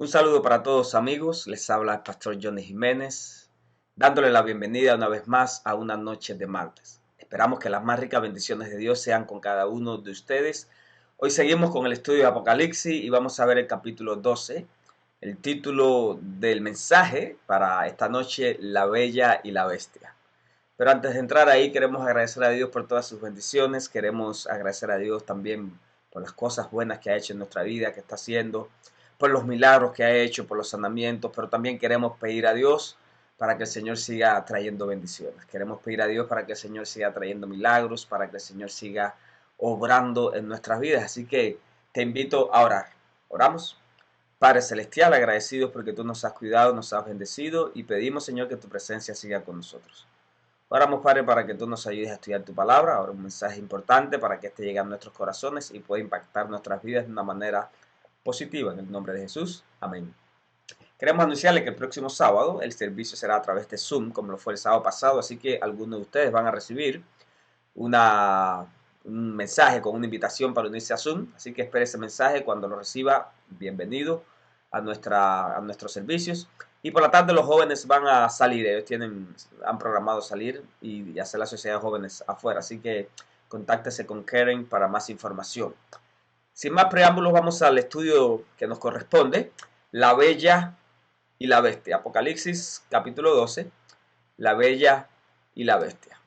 Un saludo para todos amigos, les habla el pastor Johnny Jiménez, dándole la bienvenida una vez más a una noche de martes. Esperamos que las más ricas bendiciones de Dios sean con cada uno de ustedes. Hoy seguimos con el estudio de Apocalipsis y vamos a ver el capítulo 12. El título del mensaje para esta noche, La Bella y la Bestia. Pero antes de entrar ahí, queremos agradecer a Dios por todas sus bendiciones. Queremos agradecer a Dios también por las cosas buenas que ha hecho en nuestra vida, que está haciendo, por los milagros que ha hecho, por los sanamientos, pero también queremos pedir a Dios para que el Señor siga trayendo bendiciones. Queremos pedir a Dios para que el Señor siga trayendo milagros, para que el Señor siga obrando en nuestras vidas. Así que te invito a orar. Oramos. Padre Celestial, agradecidos porque tú nos has cuidado, nos has bendecido y pedimos, Señor, que tu presencia siga con nosotros. Oramos, Padre, para que tú nos ayudes a estudiar tu palabra. Ahora un mensaje importante para que este llegue a nuestros corazones y pueda impactar nuestras vidas de una manera positiva. En el nombre de Jesús. Amén. Queremos anunciarle que el próximo sábado el servicio será a través de Zoom, como lo fue el sábado pasado. Así que algunos de ustedes van a recibir un mensaje con una invitación para unirse a Zoom. Así que espere ese mensaje. Cuando lo reciba, bienvenido a nuestros servicios. Y por la tarde los jóvenes van a salir, ellos han programado salir y hacer la sociedad de jóvenes afuera, así que contáctese con Karen para más información. Sin más preámbulos, vamos al estudio que nos corresponde, La Bella y la Bestia. Apocalipsis capítulo 12, La Bella y la Bestia.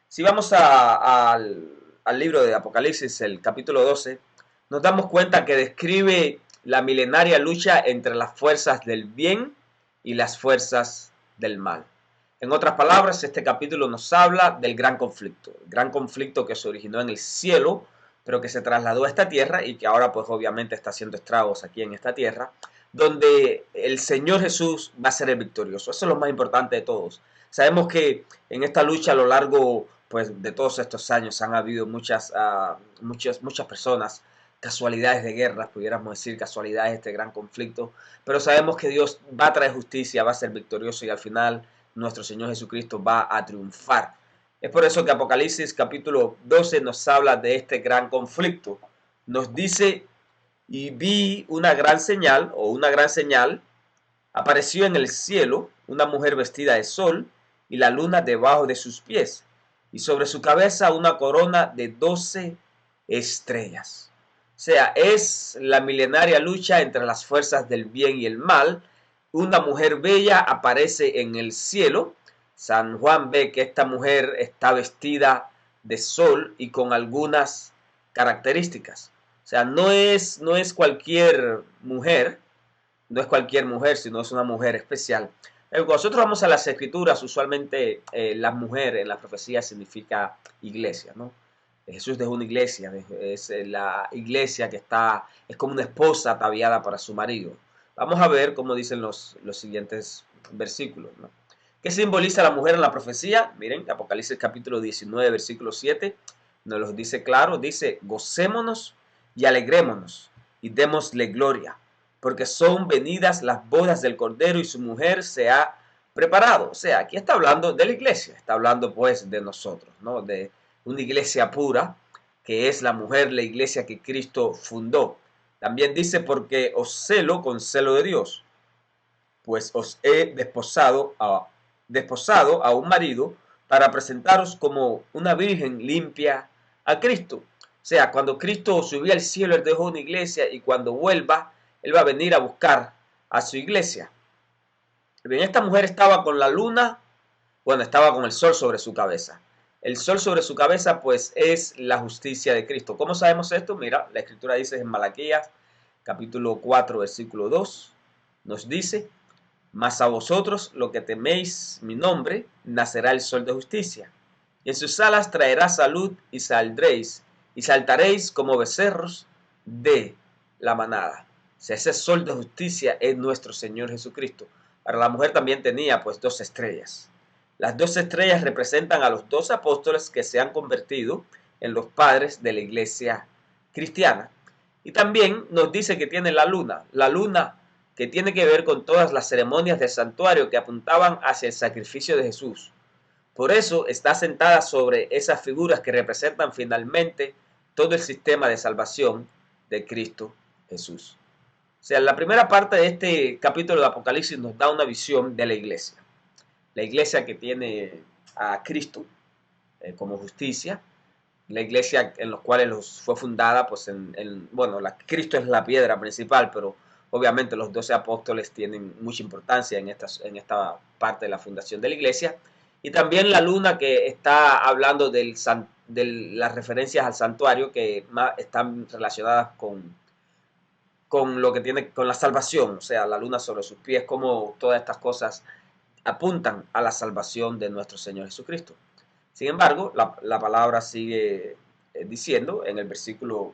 Si vamos al libro de Apocalipsis, el capítulo 12, nos damos cuenta que describe la milenaria lucha entre las fuerzas del bien y las fuerzas del mal. En otras palabras, este capítulo nos habla del gran conflicto. El gran conflicto que se originó en el cielo, pero que se trasladó a esta tierra y que ahora pues obviamente está haciendo estragos aquí en esta tierra, donde el Señor Jesús va a ser el victorioso. Eso es lo más importante de todos. Sabemos que en esta lucha a lo largo pues, de todos estos años han habido muchas personas, casualidades de guerra, pudiéramos decir casualidades de este gran conflicto, pero sabemos que Dios va a traer justicia, va a ser victorioso y al final nuestro Señor Jesucristo va a triunfar. Es por eso que Apocalipsis capítulo 12 nos habla de este gran conflicto. Nos dice, y vi una gran señal, apareció en el cielo una mujer vestida de sol y la luna debajo de sus pies, y sobre su cabeza una corona de 12 estrellas. O sea, es la milenaria lucha entre las fuerzas del bien y el mal. Una mujer bella aparece en el cielo. San Juan ve que esta mujer está vestida de sol y con algunas características. O sea, no es cualquier mujer, sino es una mujer especial. Cuando nosotros vamos a las escrituras, usualmente la mujer en la profecía significa iglesia, ¿no? Jesús dejó una iglesia, es la iglesia que es como una esposa ataviada para su marido. Vamos a ver cómo dicen los siguientes versículos, ¿no? ¿Qué simboliza la mujer en la profecía? Miren, Apocalipsis capítulo 19, versículo 7, nos lo dice claro, dice, gocémonos y alegrémonos y démosle gloria, porque son venidas las bodas del Cordero y su mujer se ha preparado. O sea, aquí está hablando de la iglesia, está hablando pues de nosotros, ¿no? De una iglesia pura, que es la mujer, la iglesia que Cristo fundó. También dice, porque os celo con celo de Dios, pues os he desposado a un marido para presentaros como una virgen limpia a Cristo. O sea, cuando Cristo subió al cielo, Él dejó una iglesia y cuando vuelva, Él va a venir a buscar a su iglesia. Bien, esta mujer estaba con la luna, estaba con el sol sobre su cabeza. El sol sobre su cabeza, pues, es la justicia de Cristo. ¿Cómo sabemos esto? Mira, la escritura dice en Malaquías, capítulo 4, versículo 2, nos dice, mas a vosotros, lo que teméis mi nombre, nacerá el sol de justicia. Y en sus alas traerá salud y saldréis, y saltaréis como becerros de la manada. O sea, ese sol de justicia es nuestro Señor Jesucristo. Ahora la mujer también tenía pues 2 estrellas. Las 2 estrellas representan a los 2 apóstoles que se han convertido en los padres de la iglesia cristiana. Y también nos dice que tiene la luna que tiene que ver con todas las ceremonias del santuario que apuntaban hacia el sacrificio de Jesús. Por eso está sentada sobre esas figuras que representan finalmente todo el sistema de salvación de Cristo Jesús. O sea, la primera parte de este capítulo de Apocalipsis nos da una visión de la iglesia. La iglesia que tiene a Cristo como justicia, la iglesia en los cuales fue fundada, pues bueno, Cristo es la piedra principal, pero obviamente los 12 apóstoles tienen mucha importancia en esta parte de la fundación de la iglesia. Y también la luna, que está hablando de las referencias al santuario, que están relacionadas con lo que tiene con la salvación, o sea, la luna sobre sus pies, como todas estas cosas apuntan a la salvación de nuestro Señor Jesucristo. Sin embargo, la palabra sigue diciendo en el versículos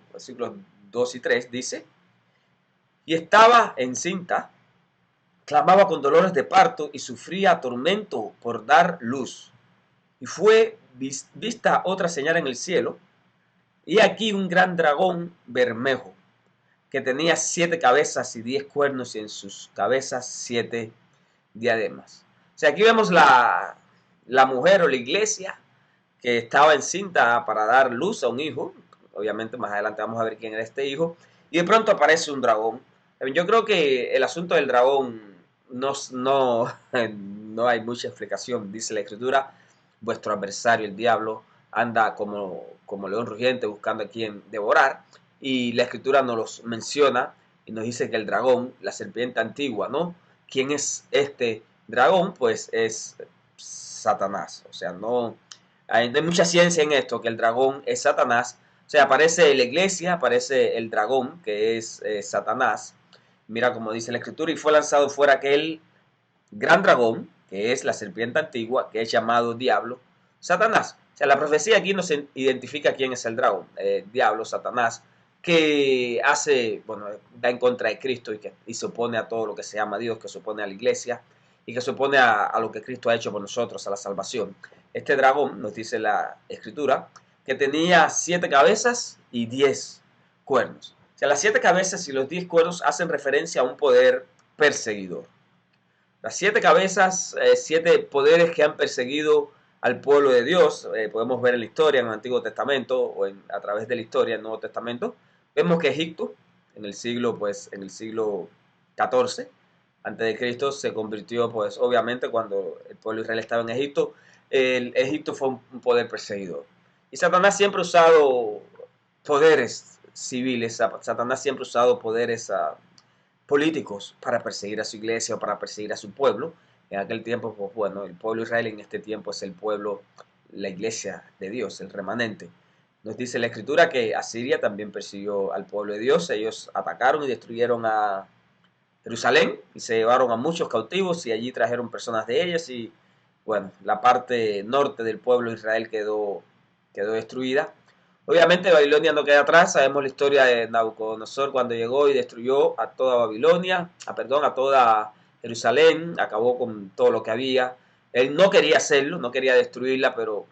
2 y 3, dice: y estaba encinta, clamaba con dolores de parto y sufría tormento por dar luz. Y fue vista otra señal en el cielo, y aquí un gran dragón bermejo, que tenía 7 cabezas y 10 cuernos, y en sus cabezas 7 diademas. O sea, aquí vemos la mujer o la iglesia que estaba encinta para dar luz a un hijo. Obviamente más adelante vamos a ver quién era este hijo. Y de pronto aparece un dragón. Yo creo que el asunto del dragón no hay mucha explicación. Dice la escritura: vuestro adversario, el diablo, anda como león rugiente buscando a quien devorar. Y la escritura nos los menciona y nos dice que el dragón, la serpiente antigua, ¿no? ¿Quién es este dragón? Pues es Satanás. O sea, no hay mucha ciencia en esto, que el dragón es Satanás. O sea, aparece la iglesia, aparece el dragón, que es Satanás. Mira como dice la escritura: y fue lanzado fuera aquel gran dragón, que es la serpiente antigua, que es llamado diablo, Satanás. O sea, la profecía aquí nos identifica quién es el dragón, diablo, Satanás, que bueno, da en contra de Cristo y se opone a todo lo que se llama Dios, que se opone a la iglesia y que se opone a lo que Cristo ha hecho por nosotros, a la salvación. Este dragón, nos dice la escritura, que tenía 7 cabezas y 10 cuernos. O sea, las 7 cabezas y los 10 cuernos hacen referencia a un poder perseguidor. Las 7 cabezas, 7 poderes que han perseguido al pueblo de Dios. Podemos ver en la historia, en el Antiguo Testamento o a través de la historia, en el Nuevo Testamento. Vemos que Egipto, en el siglo XIV antes de Cristo, se convirtió, pues obviamente, cuando el pueblo de Israel estaba en Egipto, Egipto fue un poder perseguidor. Y Satanás siempre ha usado poderes civiles, Satanás siempre ha usado poderes políticos para perseguir a su iglesia o para perseguir a su pueblo. En aquel tiempo, pues bueno, el pueblo de Israel en este tiempo es el pueblo, la iglesia de Dios, el remanente. Nos dice la escritura que Asiria también persiguió al pueblo de Dios. Ellos atacaron y destruyeron a Jerusalén y se llevaron a muchos cautivos y allí trajeron personas de ellas, y bueno, la parte norte del pueblo de Israel quedó destruida. Obviamente Babilonia no queda atrás. Sabemos la historia de Nabucodonosor cuando llegó y destruyó a toda Babilonia, a toda Jerusalén, acabó con todo lo que había. Él no quería hacerlo, no quería destruirla, pero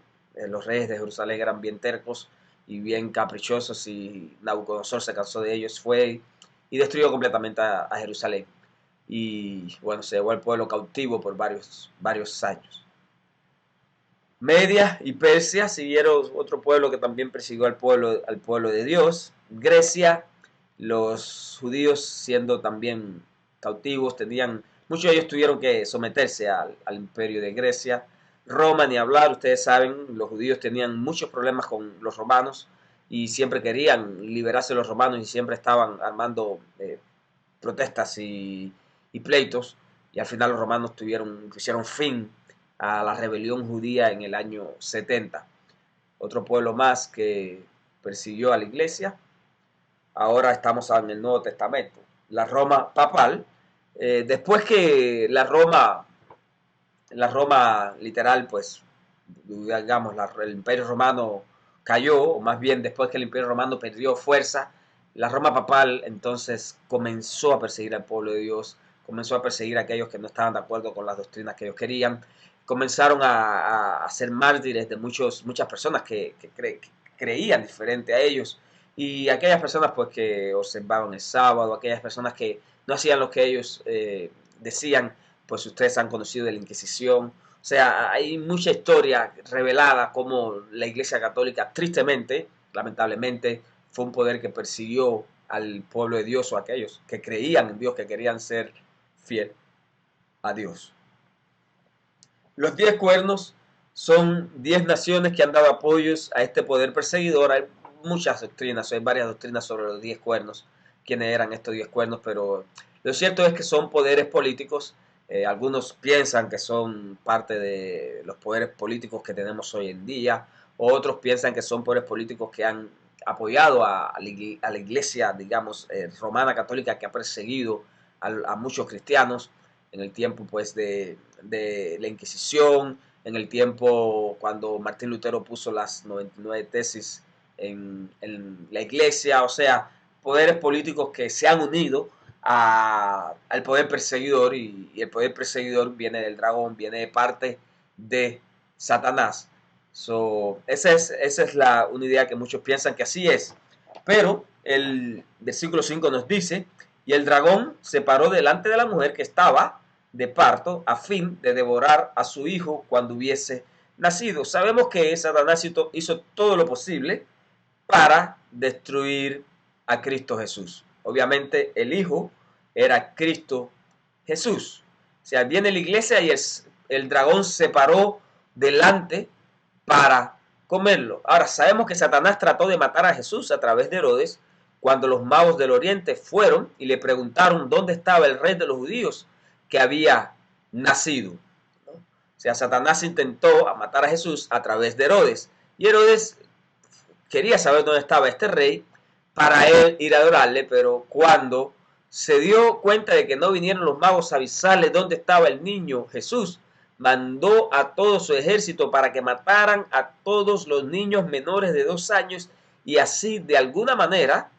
los reyes de Jerusalén eran bien tercos y bien caprichosos, y Nabucodonosor se cansó de ellos, fue y destruyó completamente a Jerusalén. Y bueno, se llevó al pueblo cautivo por varios años. Media y Persia siguieron otro pueblo que también persiguió al pueblo de Dios. Grecia, los judíos siendo también cautivos, muchos de ellos tuvieron que someterse al imperio de Grecia. Roma, ni hablar, ustedes saben, los judíos tenían muchos problemas con los romanos y siempre querían liberarse de los romanos y siempre estaban armando protestas y pleitos, y al final los romanos pusieron fin a la rebelión judía en el año 70. Otro pueblo más que persiguió a la iglesia. Ahora estamos en el Nuevo Testamento. La Roma papal, después que la Roma literal, pues digamos, el Imperio Romano cayó, o más bien después que el Imperio Romano perdió fuerza, la Roma papal entonces comenzó a perseguir al pueblo de Dios, comenzó a perseguir a aquellos que no estaban de acuerdo con las doctrinas que ellos querían. Comenzaron a ser mártires de muchas personas que creían diferente a ellos, y aquellas personas pues que observaban el sábado, aquellas personas que no hacían lo que ellos decían. Pues ustedes han conocido de la Inquisición. O sea, hay mucha historia revelada como la Iglesia Católica, tristemente, lamentablemente, fue un poder que persiguió al pueblo de Dios o a aquellos que creían en Dios, que querían ser fiel a Dios. Los 10 cuernos son 10 naciones que han dado apoyos a este poder perseguidor. Hay muchas doctrinas, hay varias doctrinas sobre los 10 cuernos, quiénes eran estos 10 cuernos, pero lo cierto es que son poderes políticos. Algunos piensan que son parte de los poderes políticos que tenemos hoy en día, otros piensan que son poderes políticos que han apoyado a la iglesia, digamos, romana católica, que ha perseguido a muchos cristianos en el tiempo pues de la Inquisición, en el tiempo cuando Martín Lutero puso las 99 tesis en la iglesia, o sea, poderes políticos que se han unido al poder perseguidor, y el poder perseguidor viene del dragón, viene de parte de Satanás. Esa es una idea que muchos piensan que así es, pero el versículo 5 nos dice: y el dragón se paró delante de la mujer que estaba de parto a fin de devorar a su hijo cuando hubiese nacido. Sabemos que Satanás hizo todo lo posible para destruir a Cristo Jesús. Obviamente el hijo era Cristo Jesús. O sea, viene la iglesia y el dragón se paró delante para comerlo. Ahora, sabemos que Satanás trató de matar a Jesús a través de Herodes cuando los magos del oriente fueron y le preguntaron dónde estaba el rey de los judíos que había nacido. O sea, Satanás intentó matar a Jesús a través de Herodes, y Herodes quería saber dónde estaba este rey para él ir a adorarle, pero cuando se dio cuenta de que no vinieron los magos a avisarle dónde estaba el niño Jesús, mandó a todo su ejército para que mataran a todos los niños menores de 2 años y así de alguna manera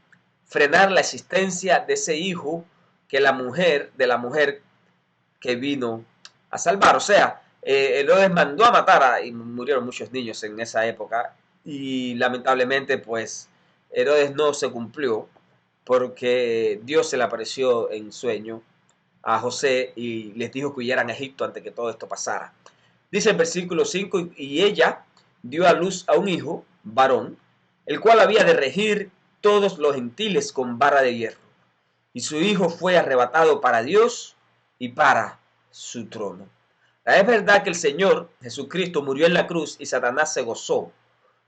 frenar la existencia de ese hijo de la mujer que vino a salvar. O sea, Herodes mandó a matar y murieron muchos niños en esa época, y lamentablemente pues Herodes no se cumplió, porque Dios se le apareció en sueño a José y les dijo que huyeran a Egipto antes que todo esto pasara. Dice el versículo 5: y ella dio a luz a un hijo varón, el cual había de regir todos los gentiles con vara de hierro, y su hijo fue arrebatado para Dios y para su trono. Es verdad que el Señor Jesucristo murió en la cruz y Satanás se gozó,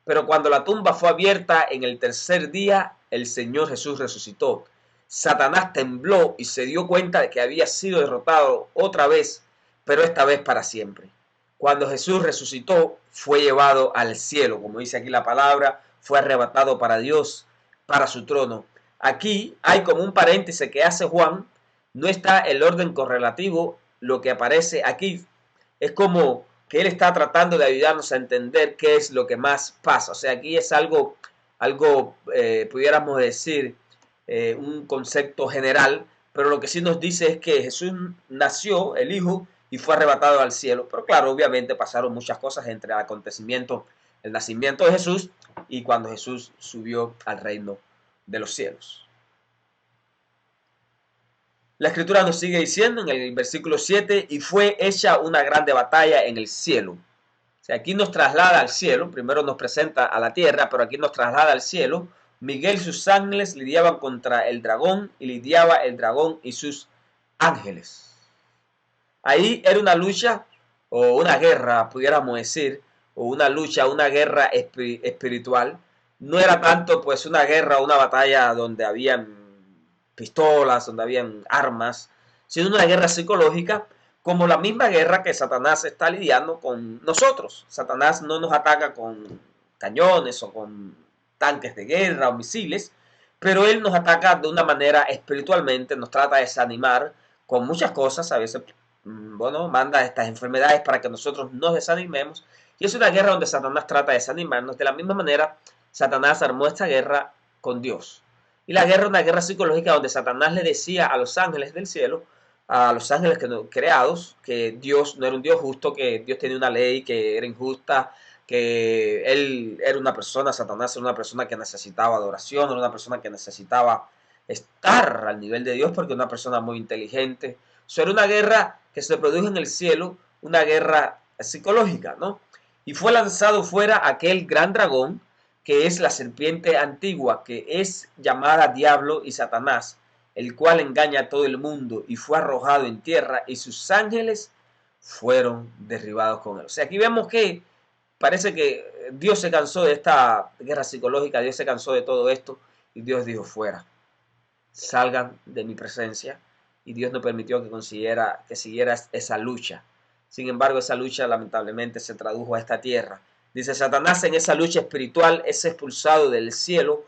pero cuando la tumba fue abierta en el tercer día, el Señor Jesús resucitó. Satanás tembló y se dio cuenta de que había sido derrotado otra vez, pero esta vez para siempre. Cuando Jesús resucitó, fue llevado al cielo, como dice aquí la palabra, fue arrebatado para Dios, para su trono. Aquí hay como un paréntesis que hace Juan, no está el orden correlativo, lo que aparece aquí es como que él está tratando de ayudarnos a entender qué es lo que más pasa. O sea, aquí es algo pudiéramos decir, un concepto general, pero lo que sí nos dice es que Jesús nació, el Hijo, y fue arrebatado al cielo. Pero claro, obviamente pasaron muchas cosas entre el acontecimiento, el nacimiento de Jesús y cuando Jesús subió al reino de los cielos. La escritura nos sigue diciendo en el versículo 7: y fue hecha una grande batalla en el cielo. O sea, aquí nos traslada al cielo, primero nos presenta a la tierra, pero aquí nos traslada al cielo. Miguel y sus ángeles lidiaban contra el dragón, y lidiaba el dragón y sus ángeles. Ahí era una lucha o una guerra, pudiéramos decir, o una lucha, una guerra espiritual. No era tanto pues una guerra o una batalla donde habían pistolas, donde habían armas, sino una guerra psicológica, como la misma guerra que Satanás está lidiando con nosotros. Satanás no nos ataca con cañones o con tanques de guerra o misiles, pero él nos ataca de una manera espiritualmente, nos trata de desanimar con muchas cosas, a veces, bueno, manda estas enfermedades para que nosotros nos desanimemos, y es una guerra donde Satanás trata de desanimarnos. De la misma manera, Satanás armó esta guerra con Dios. Y la guerra es una guerra psicológica donde Satanás le decía a los ángeles del cielo, a los ángeles creados, que Dios no era un Dios justo, que Dios tenía una ley que era injusta, que él era una persona, Satanás era una persona que necesitaba adoración, era una persona que necesitaba estar al nivel de Dios porque era una persona muy inteligente. Eso era una guerra que se produjo en el cielo, una guerra psicológica, ¿no? Y fue lanzado fuera aquel gran dragón que es la serpiente antigua, que es llamada Diablo y Satanás, el cual engaña a todo el mundo, y fue arrojado en tierra, y sus ángeles fueron derribados con él. O sea, aquí vemos que parece que Dios se cansó de esta guerra psicológica, Dios se cansó de todo esto, y Dios dijo: fuera, salgan de mi presencia. Y Dios no permitió que siguiera esa lucha. Sin embargo, esa lucha lamentablemente se tradujo a esta tierra. Dice: Satanás en esa lucha espiritual es expulsado del cielo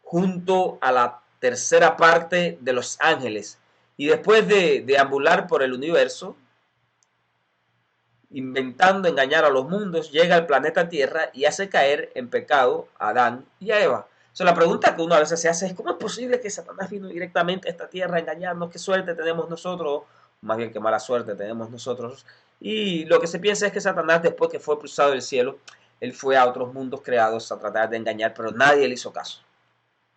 junto a la tercera parte de los ángeles. Y después de deambular por el universo, inventando engañar a los mundos, llega al planeta Tierra y hace caer en pecado a Adán y a Eva. O sea, la pregunta que uno a veces se hace es: ¿cómo es posible que Satanás vino directamente a esta tierra a engañarnos? ¿Qué suerte tenemos nosotros? Más bien, qué mala suerte tenemos nosotros. Y lo que se piensa es que Satanás, después que fue expulsado del cielo, él fue a otros mundos creados a tratar de engañar, pero nadie le hizo caso.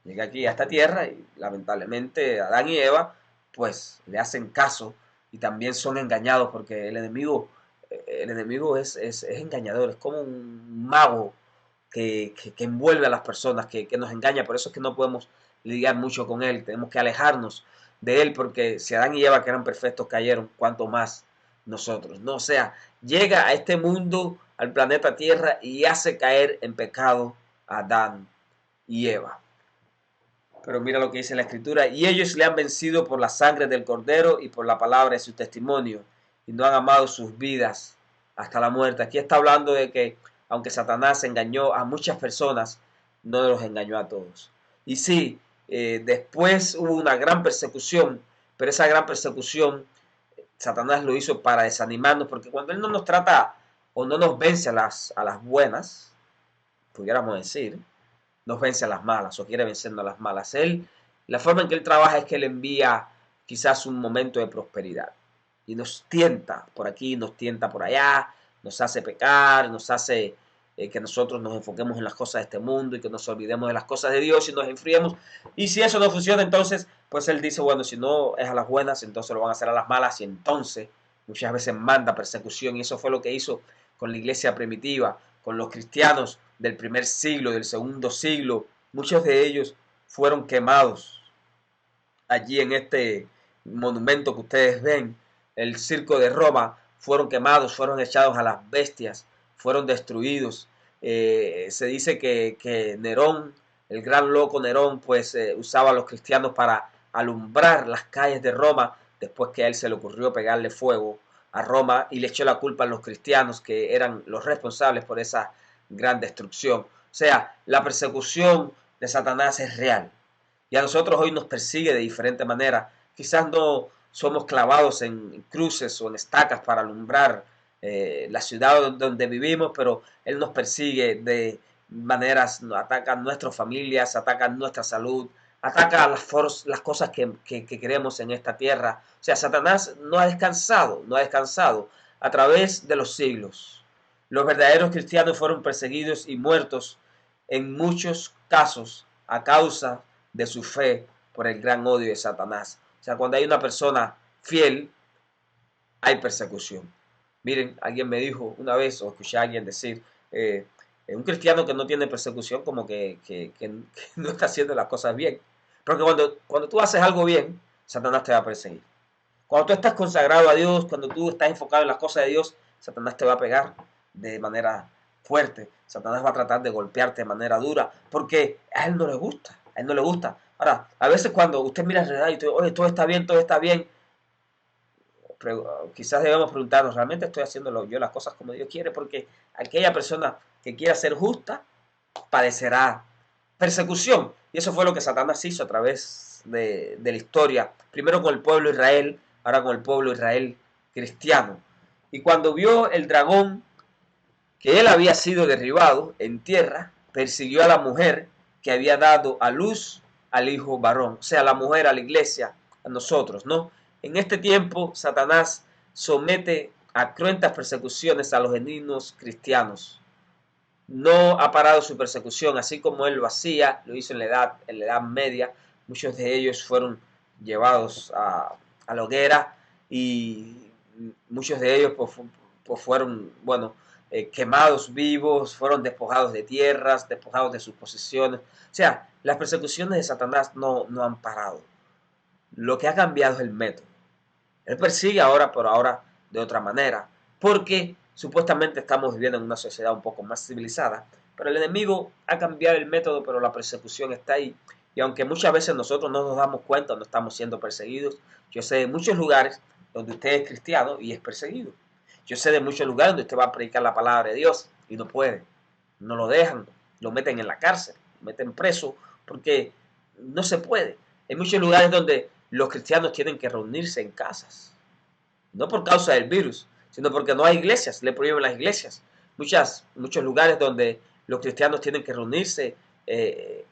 Llega aquí a esta tierra y lamentablemente Adán y Eva pues le hacen caso y también son engañados, porque el enemigo es engañador, es como un mago que envuelve a las personas, que nos engaña. Por eso es que no podemos lidiar mucho con él, tenemos que alejarnos de él, porque si Adán y Eva, que eran perfectos, cayeron, cuanto más nosotros, ¿no? O sea, llega a este mundo, al planeta Tierra, y hace caer en pecado a Adán y Eva. Pero mira lo que dice la escritura: y ellos le han vencido por la sangre del cordero y por la palabra de su testimonio, y no han amado sus vidas hasta la muerte. Aquí está hablando de que aunque Satanás engañó a muchas personas, no los engañó a todos. Y sí, después hubo una gran persecución, pero esa gran persecución Satanás lo hizo para desanimarnos, porque cuando él no nos trata o no nos vence a las buenas, pudiéramos decir, nos vence a las malas o quiere vencernos a las malas. La forma en que él trabaja es que él envía quizás un momento de prosperidad y nos tienta por aquí, nos tienta por allá, nos hace pecar, nos hace que nosotros nos enfoquemos en las cosas de este mundo y que nos olvidemos de las cosas de Dios y nos enfriemos. Y si eso no funciona, entonces pues él dice: bueno, si no es a las buenas, entonces lo van a hacer a las malas. Y entonces muchas veces manda persecución, y eso fue lo que hizo con la iglesia primitiva, con los cristianos del primer siglo, del segundo siglo. Muchos de ellos fueron quemados allí en este monumento que ustedes ven, el circo de Roma. Fueron quemados, fueron echados a las bestias, fueron destruidos. Se dice que Nerón, el gran loco Nerón, pues usaba a los cristianos para alumbrar las calles de Roma, después que a él se le ocurrió pegarle fuego a Roma, y le echó la culpa a los cristianos, que eran los responsables por esa gran destrucción. O sea, la persecución de Satanás es real, y a nosotros hoy nos persigue de diferente manera. Quizás no somos clavados en cruces o en estacas para alumbrar la ciudad donde vivimos, pero él nos persigue de maneras, ataca nuestras familias, ataca nuestra salud, ataca las cosas que queremos en esta tierra. O sea, Satanás no ha descansado, no ha descansado a través de los siglos. Los verdaderos cristianos fueron perseguidos y muertos en muchos casos a causa de su fe por el gran odio de Satanás. O sea, cuando hay una persona fiel, hay persecución. Miren, alguien me dijo una vez, o escuché a alguien decir, un cristiano que no tiene persecución, como que no está haciendo las cosas bien. Porque cuando tú haces algo bien, Satanás te va a perseguir. Cuando tú estás consagrado a Dios, cuando tú estás enfocado en las cosas de Dios, Satanás te va a pegar de manera fuerte. Satanás va a tratar de golpearte de manera dura, porque a él no le gusta. A él no le gusta. Ahora, a veces cuando usted mira alrededor y dice: oye, todo está bien, pero quizás debemos preguntarnos: ¿realmente estoy haciendo yo las cosas como Dios quiere? Porque aquella persona que quiera ser justa padecerá persecución. Y eso fue lo que Satanás hizo a través de la historia. Primero con el pueblo de Israel, ahora con el pueblo de Israel cristiano. Y cuando vio el dragón que él había sido derribado en tierra, persiguió a la mujer que había dado a luz al hijo varón. O sea, la mujer, a la iglesia, a nosotros, ¿no? En este tiempo, Satanás somete a cruentas persecuciones a los genuinos cristianos. No ha parado su persecución, así como él lo hacía, lo hizo en la edad media. Muchos de ellos fueron llevados a la hoguera, y muchos de ellos pues fueron, bueno, quemados vivos, fueron despojados de tierras, despojados de sus posesiones. O sea, las persecuciones de Satanás no han parado. Lo que ha cambiado es el método. Él persigue ahora, pero ahora de otra manera, porque supuestamente estamos viviendo en una sociedad un poco más civilizada, pero el enemigo ha cambiado el método, pero la persecución está ahí. Y aunque muchas veces nosotros no nos damos cuenta, no estamos siendo perseguidos, yo sé de muchos lugares donde usted es cristiano y es perseguido. Yo sé de muchos lugares donde usted va a predicar la palabra de Dios y no puede, no lo dejan, lo meten en la cárcel, lo meten preso, porque no se puede. Hay muchos lugares donde los cristianos tienen que reunirse en casas, no por causa del virus, sino porque no hay iglesias, le prohíben las iglesias. Muchos lugares donde los cristianos tienen que reunirse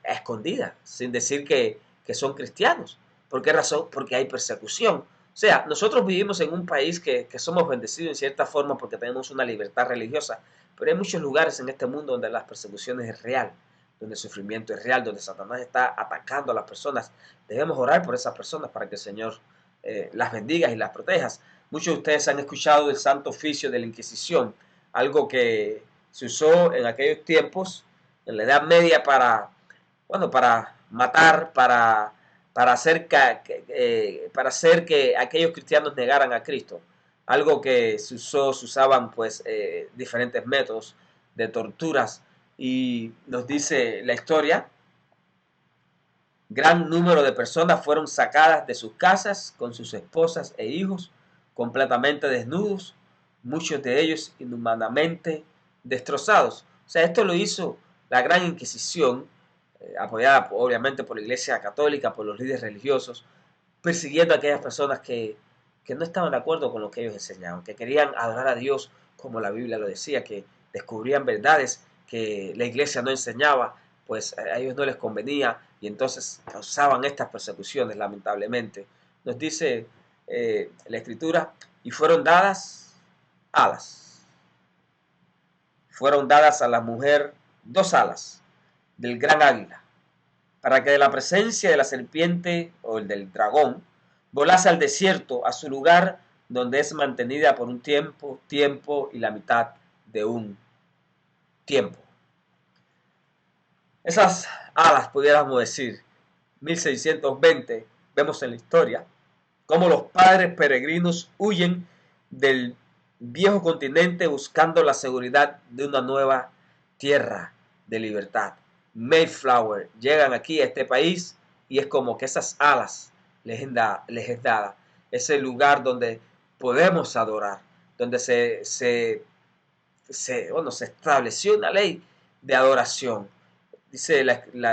a escondidas, sin decir que son cristianos. ¿Por qué razón? Porque hay persecución. O sea, nosotros vivimos en un país que somos bendecidos en cierta forma porque tenemos una libertad religiosa, pero hay muchos lugares en este mundo donde las persecuciones es real, donde el sufrimiento es real, donde Satanás está atacando a las personas. Debemos orar por esas personas para que el Señor las bendiga y las proteja. Muchos de ustedes han escuchado del Santo Oficio de la Inquisición, algo que se usó en aquellos tiempos, en la Edad Media, para matar, para hacer que aquellos cristianos negaran a Cristo. Algo que se usaban pues diferentes métodos de torturas, y nos dice la historia: gran número de personas fueron sacadas de sus casas con sus esposas e hijos completamente desnudos, muchos de ellos inhumanamente destrozados. O sea, esto lo hizo la Gran Inquisición, apoyada obviamente por la Iglesia Católica, por los líderes religiosos, persiguiendo a aquellas personas que no estaban de acuerdo con lo que ellos enseñaban, que querían adorar a Dios como la Biblia lo decía, que descubrían verdades que la Iglesia no enseñaba, pues a ellos no les convenía, y entonces causaban estas persecuciones, lamentablemente. Nos dice la Escritura: y fueron dadas alas. Fueron dadas a la mujer 2 alas del gran águila, para que de la presencia de la serpiente o el del dragón volase al desierto, a su lugar donde es mantenida por un tiempo, tiempo y la mitad de un tiempo. Esas alas, pudiéramos decir, 1620, vemos en la historia cómo los padres peregrinos huyen del viejo continente buscando la seguridad de una nueva tierra de libertad. Mayflower llegan aquí a este país y es como que esas alas les es dada. Ese lugar donde podemos adorar, donde se estableció una ley de adoración.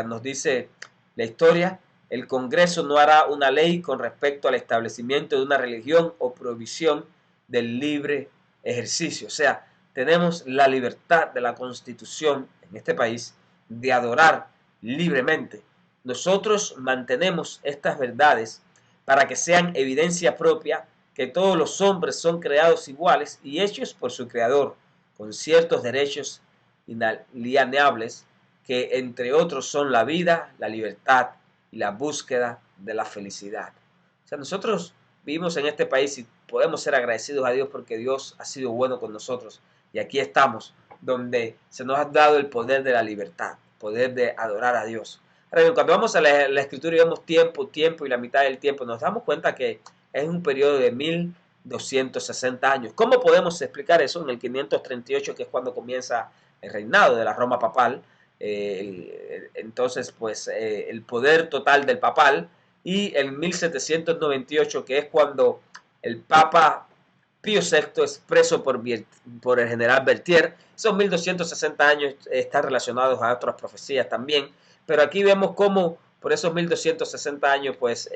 Nos dice la historia: el Congreso no hará una ley con respecto al establecimiento de una religión o prohibición del libre ejercicio. O sea, tenemos la libertad de la Constitución en este país de adorar libremente. Nosotros mantenemos estas verdades para que sean evidencia propia que todos los hombres son creados iguales y hechos por su Creador, con ciertos derechos inalienables, que entre otros son la vida, la libertad y la búsqueda de la felicidad. O sea, nosotros vivimos en este país y podemos ser agradecidos a Dios porque Dios ha sido bueno con nosotros. Y aquí estamos, donde se nos ha dado el poder de la libertad, poder de adorar a Dios. Ahora, cuando vamos a la Escritura y vemos tiempo y la mitad del tiempo, nos damos cuenta que es un periodo de 1260 años. ¿Cómo podemos explicar eso? En el 538, que es cuando comienza el reinado de la Roma papal, entonces pues el poder total del papal, y en 1798, que es cuando el Papa Pío VI es preso por el general Berthier. Esos 1260 años están relacionados a otras profecías también, pero aquí vemos cómo por esos 1260 años pues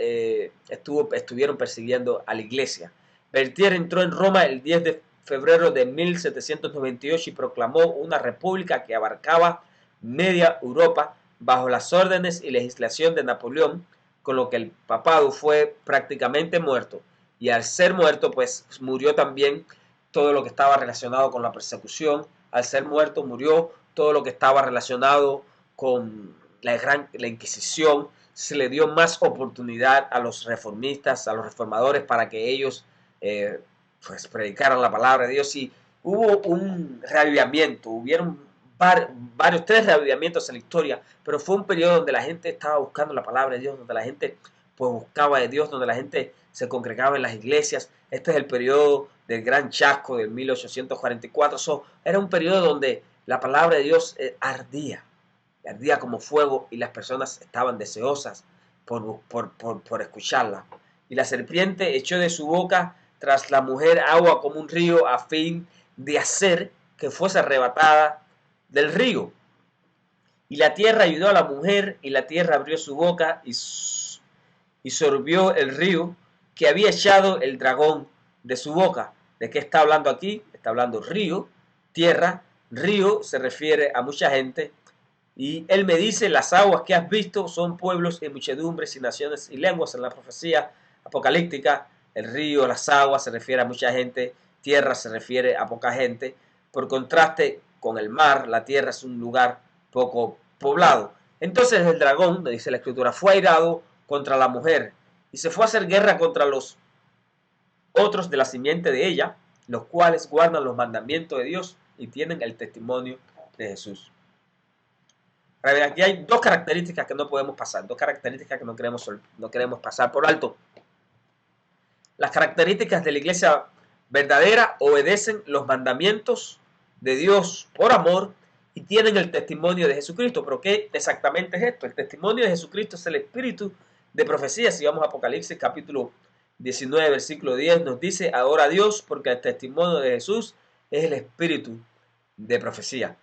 estuvieron persiguiendo a la iglesia. Berthier entró en Roma el 10 de febrero de 1798 y proclamó una república que abarcaba media Europa bajo las órdenes y legislación de Napoleón, con lo que el papado fue prácticamente muerto. Y al ser muerto, pues murió también todo lo que estaba relacionado con la persecución. Al ser muerto, murió todo lo que estaba relacionado con la Inquisición. Se le dio más oportunidad a los reformistas, a los reformadores, para que ellos pues predicaran la palabra de Dios. Y hubo un reavivamiento, hubieron varios, tres reavivamientos en la historia, pero fue un periodo donde la gente estaba buscando la palabra de Dios, donde la gente pues buscaba de Dios, donde la gente se congregaba en las iglesias. Este es el periodo del Gran Chasco del 1844. Era un periodo donde la palabra de Dios ardía como fuego y las personas estaban deseosas por escucharla. Y la serpiente echó de su boca tras la mujer agua como un río a fin de hacer que fuese arrebatada del río. Y la tierra ayudó a la mujer y la tierra abrió su boca y sorbió el río que había echado el dragón de su boca. ¿De qué está hablando aquí? Está hablando río, tierra. Río se refiere a mucha gente. Y él me dice, las aguas que has visto son pueblos y muchedumbres y naciones y lenguas. En la profecía apocalíptica, el río, las aguas se refiere a mucha gente, tierra se refiere a poca gente. Por contraste con el mar, la tierra es un lugar poco poblado. Entonces el dragón, dice la escritura, fue airado contra la mujer y se fue a hacer guerra contra los otros de la simiente de ella, los cuales guardan los mandamientos de Dios y tienen el testimonio de Jesús. Aquí hay dos características que no podemos pasar, dos características que no queremos pasar por alto. Las características de la iglesia verdadera obedecen los mandamientos de Dios por amor y tienen el testimonio de Jesucristo. ¿Pero qué exactamente es esto? El testimonio de Jesucristo es el espíritu de profecía. Si vamos a Apocalipsis capítulo 19, versículo 10, nos dice, ahora Dios, porque el testimonio de Jesús es el espíritu de profecía.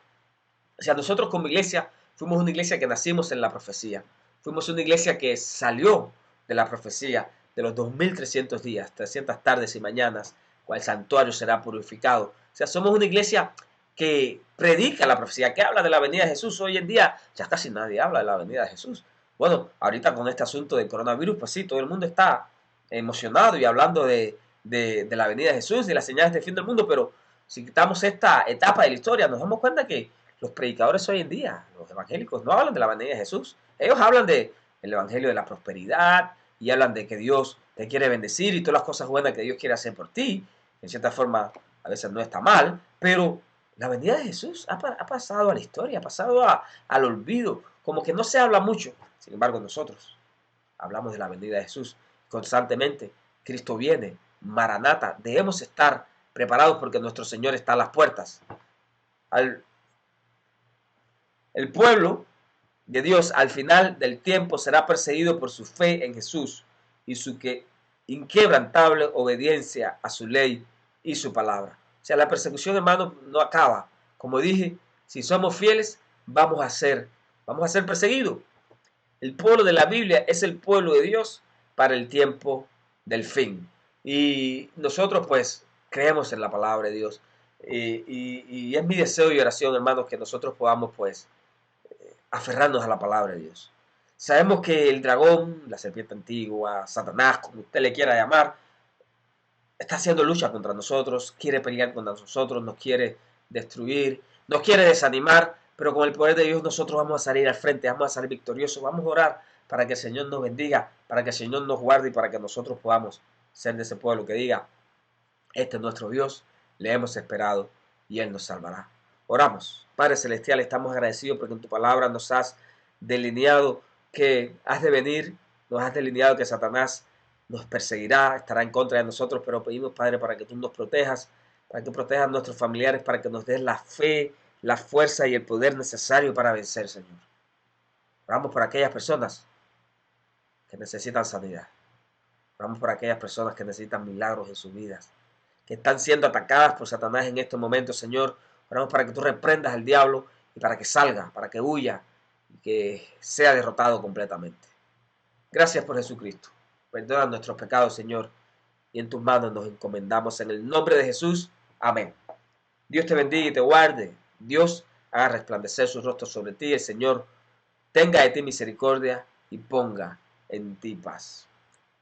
O sea, nosotros como iglesia fuimos una iglesia que nacimos en la profecía. Fuimos una iglesia que salió de la profecía de los 2300 días, 300 tardes y mañanas, cual santuario será purificado. O sea, somos una iglesia que predica la profecía, que habla de la venida de Jesús. Hoy en día ya casi nadie habla de la venida de Jesús. Bueno, ahorita con este asunto del coronavirus, pues sí, todo el mundo está emocionado y hablando de la venida de Jesús, de las señales del fin del mundo, pero si quitamos esta etapa de la historia, nos damos cuenta que los predicadores hoy en día, los evangélicos, no hablan de la venida de Jesús. Ellos hablan del evangelio de la prosperidad y hablan de que Dios te quiere bendecir y todas las cosas buenas que Dios quiere hacer por ti. En cierta forma, a veces no está mal, pero la venida de Jesús ha pasado a la historia, ha pasado al olvido, como que no se habla mucho. Sin embargo, nosotros hablamos de la venida de Jesús constantemente. Cristo viene, Maranata, debemos estar preparados porque nuestro Señor está a las puertas. El pueblo de Dios al final del tiempo será perseguido por su fe en Jesús y su inquebrantable obediencia a su ley y su palabra. O sea, la persecución, hermano, no acaba. Como dije, si somos fieles, vamos a ser perseguidos. El pueblo de la Biblia es el pueblo de Dios para el tiempo del fin. Y nosotros pues creemos en la palabra de Dios. Y es mi deseo y oración, hermanos, que nosotros podamos pues aferrarnos a la palabra de Dios. Sabemos que el dragón, la serpiente antigua, Satanás, como usted le quiera llamar, está haciendo lucha contra nosotros, quiere pelear contra nosotros, nos quiere destruir, nos quiere desanimar, pero con el poder de Dios nosotros vamos a salir al frente, vamos a salir victoriosos, vamos a orar para que el Señor nos bendiga, para que el Señor nos guarde y para que nosotros podamos ser de ese pueblo que diga, este es nuestro Dios, le hemos esperado y Él nos salvará. Oramos. Padre Celestial, estamos agradecidos porque en tu palabra nos has delineado que has de venir, nos has delineado que Satanás nos perseguirá, estará en contra de nosotros, pero pedimos, Padre, para que tú nos protejas, para que protejas a nuestros familiares, para que nos des la fe, la fuerza y el poder necesario para vencer, Señor. Oramos por aquellas personas que necesitan sanidad. Oramos por aquellas personas que necesitan milagros en sus vidas, que están siendo atacadas por Satanás en estos momentos, Señor. Oramos para que tú reprendas al diablo y para que salga, para que huya y que sea derrotado completamente. Gracias por Jesucristo. Perdona nuestros pecados, Señor, y en tus manos nos encomendamos en el nombre de Jesús. Amén. Dios te bendiga y te guarde. Dios haga resplandecer su rostro sobre ti. El Señor tenga de ti misericordia y ponga en ti paz.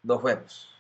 Nos vemos.